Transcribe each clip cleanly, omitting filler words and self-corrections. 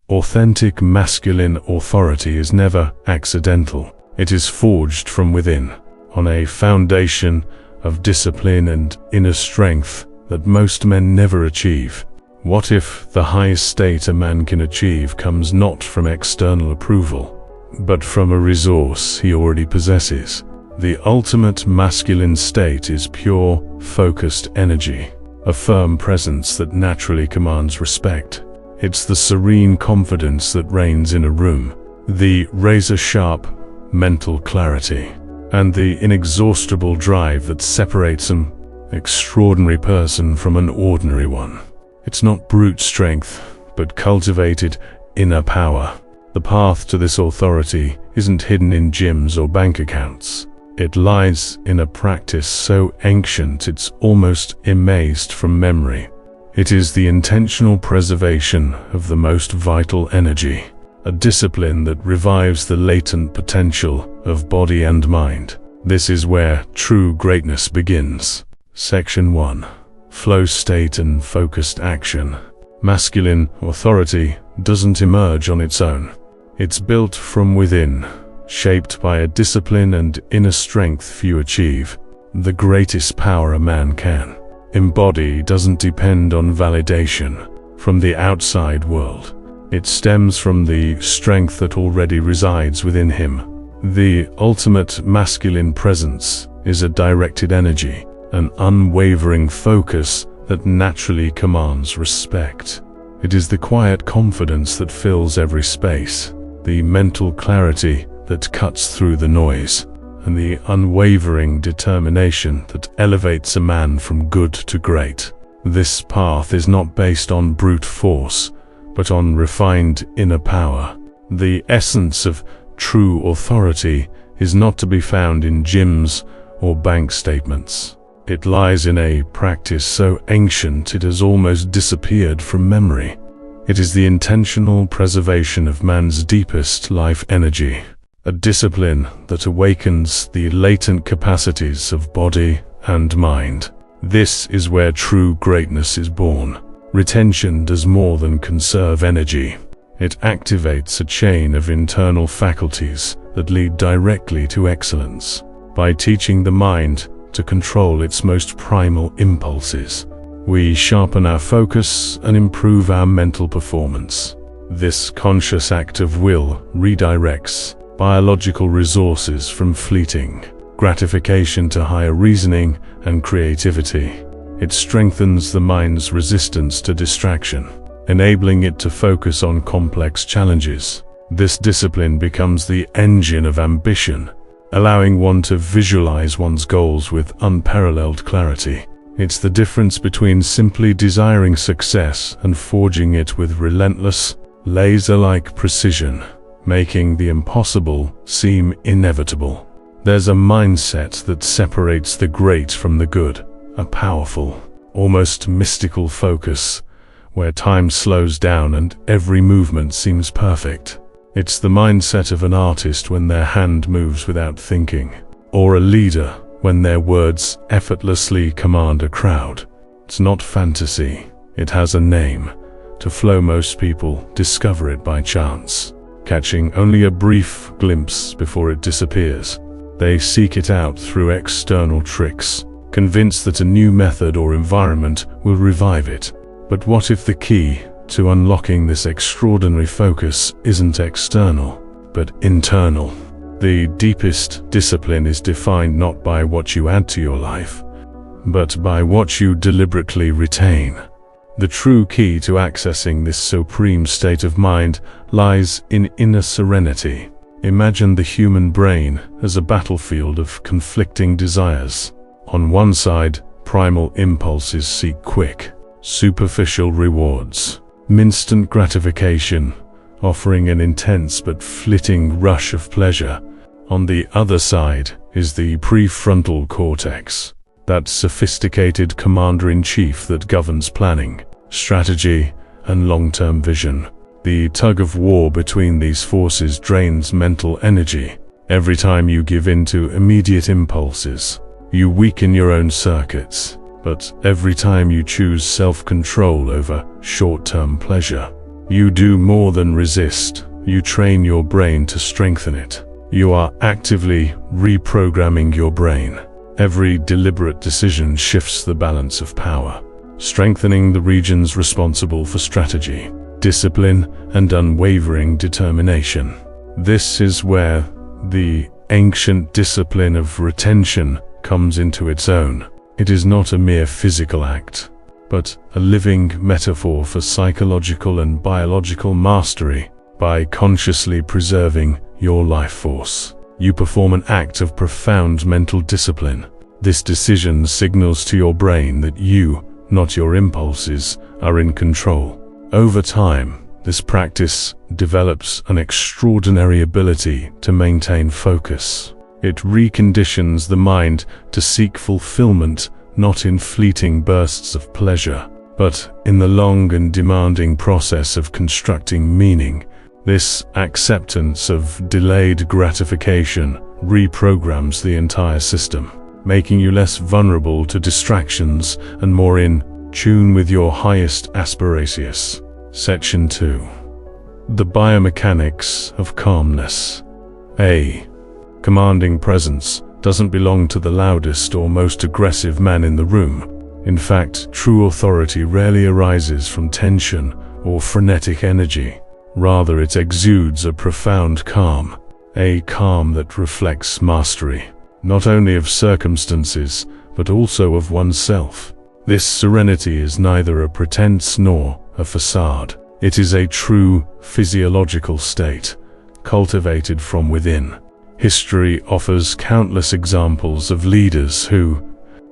Authentic masculine authority is never accidental. It is forged from within, on a foundation of discipline and inner strength that most men never achieve. What if the highest state a man can achieve comes not from external approval, but from a resource he already possesses? The ultimate masculine state is pure, focused energy, a firm presence that naturally commands respect. It's the serene confidence that reigns in a room, the razor-sharp mental clarity, and the inexhaustible drive that separates an extraordinary person from an ordinary one. It's not brute strength, but cultivated inner power. The path to this authority isn't hidden in gyms or bank accounts. It lies in a practice so ancient it's almost erased from memory. It is the intentional preservation of the most vital energy, a discipline that revives the latent potential of body and mind. This is where true greatness begins. Section 1. Flow state and focused action. Masculine authority doesn't emerge on its own. It's built from within, shaped by a discipline and inner strength few achieve. The greatest power a man can embody doesn't depend on validation from the outside world. It stems from the strength that already resides within him. The ultimate masculine presence is a directed energy, an unwavering focus that naturally commands respect. It is the quiet confidence that fills every space, the mental clarity that cuts through the noise, and the unwavering determination that elevates a man from good to great. This path is not based on brute force, but on refined inner power. The essence of true authority is not to be found in gyms or bank statements. It lies in a practice so ancient it has almost disappeared from memory. It is the intentional preservation of man's deepest life energy, a discipline that awakens the latent capacities of body and mind. This is where true greatness is born. Retention does more than conserve energy. It activates a chain of internal faculties that lead directly to excellence. By teaching the mind to control its most primal impulses, we sharpen our focus and improve our mental performance. This conscious act of will redirects biological resources from fleeting gratification to higher reasoning and creativity. It strengthens the mind's resistance to distraction, enabling it to focus on complex challenges. This discipline becomes the engine of ambition, allowing one to visualize one's goals with unparalleled clarity. It's the difference between simply desiring success and forging it with relentless, laser-like precision, making the impossible seem inevitable. There's a mindset that separates the great from the good, a powerful, almost mystical focus, where time slows down and every movement seems perfect. It's the mindset of an artist when their hand moves without thinking, or a leader when their words effortlessly command a crowd. It's not fantasy, it has a name. To flow, most people discover it by chance, catching only a brief glimpse before it disappears. They seek it out through external tricks, convinced that a new method or environment will revive it. But what if the key to unlocking this extraordinary focus isn't external, but internal? The deepest discipline is defined not by what you add to your life, but by what you deliberately retain. The true key to accessing this supreme state of mind lies in inner serenity. Imagine the human brain as a battlefield of conflicting desires. On one side, primal impulses seek quick, superficial rewards, instant gratification, offering an intense but fleeting rush of pleasure. On the other side is the prefrontal cortex, that sophisticated commander-in-chief that governs planning, strategy, and long-term vision. The tug-of-war between these forces drains mental energy. Every time you give in to immediate impulses, you weaken your own circuits. But every time you choose self-control over short-term pleasure, You do more than resist. You train your brain to strengthen it. You are actively reprogramming your brain. Every deliberate decision shifts the balance of power, strengthening the regions responsible for strategy, discipline, and unwavering determination. This is where the ancient discipline of retention comes into its own. It is not a mere physical act, but a living metaphor for psychological and biological mastery. By consciously preserving your life force, you perform an act of profound mental discipline. This decision signals to your brain that you, not your impulses, are in control. Over time, this practice develops an extraordinary ability to maintain focus. It reconditions the mind to seek fulfillment not in fleeting bursts of pleasure, but in the long and demanding process of constructing meaning. This acceptance of delayed gratification reprograms the entire system, making you less vulnerable to distractions and more in tune with your highest aspirations. Section 2. The biomechanics of calmness. A commanding presence doesn't belong to the loudest or most aggressive man in the room. In fact, true authority rarely arises from tension or frenetic energy. Rather, it exudes a profound calm, a calm that reflects mastery, not only of circumstances, but also of oneself. This serenity is neither a pretense nor a facade. It is a true physiological state, cultivated from within. History offers countless examples of leaders who,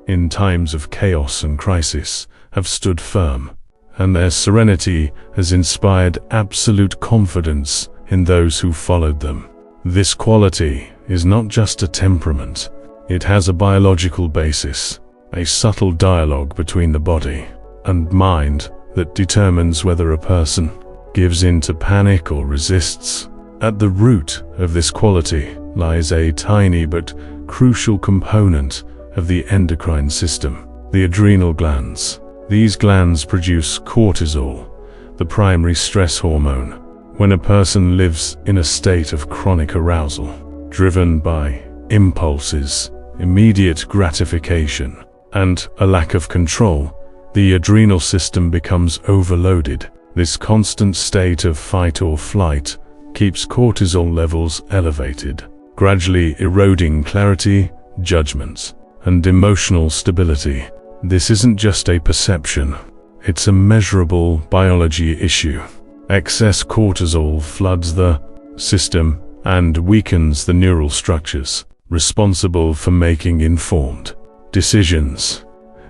in times of chaos and crisis, have stood firm, and their serenity has inspired absolute confidence in those who followed them. This quality is not just a temperament, it has a biological basis, a subtle dialogue between the body and mind that determines whether a person gives in to panic or resists. At the root of this quality lies a tiny but crucial component of the endocrine system, the adrenal glands. These glands produce cortisol, the primary stress hormone. When a person lives in a state of chronic arousal, driven by impulses, immediate gratification, and a lack of control, the adrenal system becomes overloaded. This constant state of fight or flight keeps cortisol levels elevated, gradually eroding clarity, judgment, and emotional stability. This isn't just a perception, it's a measurable biology issue. Excess cortisol floods the system and weakens the neural structures responsible for making informed decisions.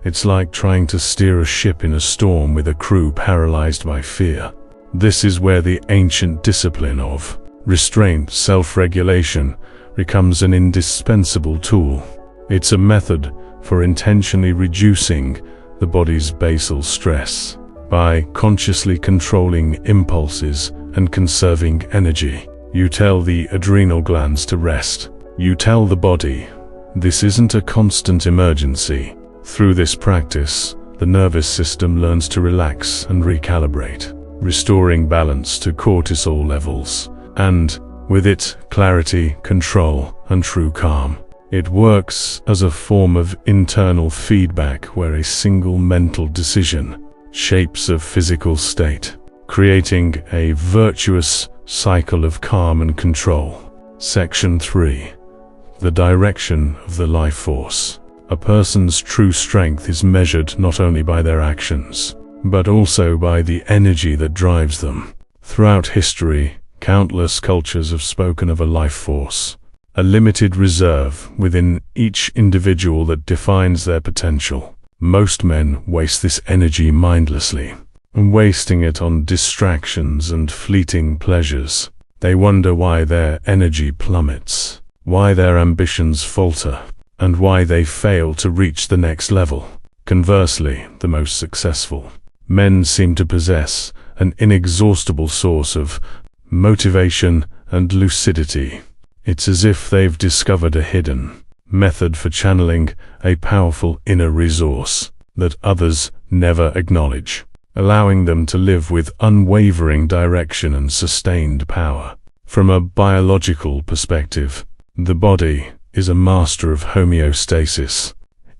It's like trying to steer a ship in a storm with a crew paralyzed by fear. This is where the ancient discipline of restraint, self-regulation, becomes an indispensable tool. It's a method for intentionally reducing the body's basal stress. By consciously controlling impulses and conserving energy, you tell the adrenal glands to rest. You tell the body, this isn't a constant emergency. Through this practice, the nervous system learns to relax and recalibrate, restoring balance to cortisol levels, and, with it, clarity, control, and true calm. It works as a form of internal feedback where a single mental decision shapes a physical state, creating a virtuous cycle of calm and control. Section 3. The direction of the life force. A person's true strength is measured not only by their actions, but also by the energy that drives them. Throughout history, countless cultures have spoken of a life force, a limited reserve within each individual that defines their potential. Most men waste this energy mindlessly, wasting it on distractions and fleeting pleasures. They wonder why their energy plummets, why their ambitions falter, and why they fail to reach the next level. Conversely, the most successful men seem to possess an inexhaustible source of motivation and lucidity. It's as if they've discovered a hidden method for channeling a powerful inner resource that others never acknowledge. allowing them to live with unwavering direction and sustained power. From a biological perspective, the body is a master of homeostasis.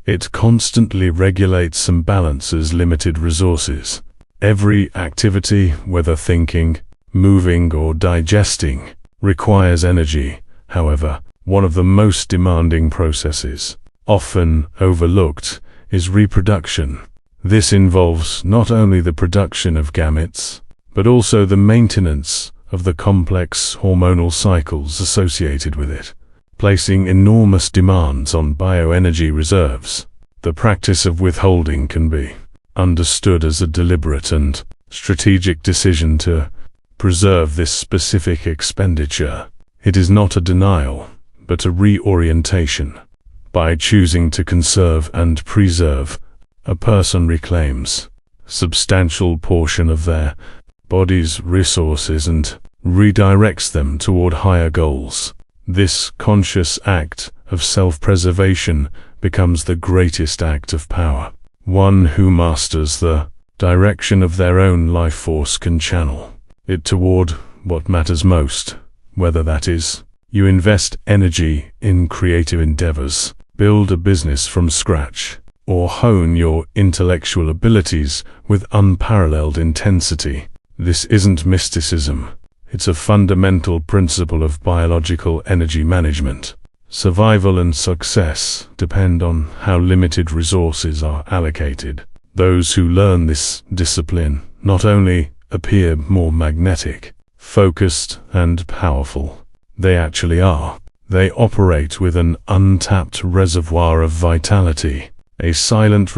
It constantly regulates and balances limited resources. Every activity, whether thinking, moving, or digesting, requires energy. However, one of the most demanding processes, often overlooked, is reproduction. This involves not only the production of gametes, but also the maintenance of the complex hormonal cycles associated with it, placing enormous demands on bioenergy reserves. The practice of withholding can be understood as a deliberate and strategic decision to preserve this specific expenditure. It is not a denial, but a reorientation. By choosing to conserve and preserve, a person reclaims a substantial portion of their body's resources and redirects them toward higher goals. This conscious act of self-preservation becomes the greatest act of power. One who masters the direction of their own life force can channel it toward what matters most, whether that is, you invest energy in creative endeavors, build a business from scratch, or hone your intellectual abilities with unparalleled intensity. This isn't mysticism. It's a fundamental principle of biological energy management. Survival and success depend on how limited resources are allocated. Those who learn this discipline not only appear more magnetic, focused, and powerful, they actually are. They operate with an untapped reservoir of vitality, a silent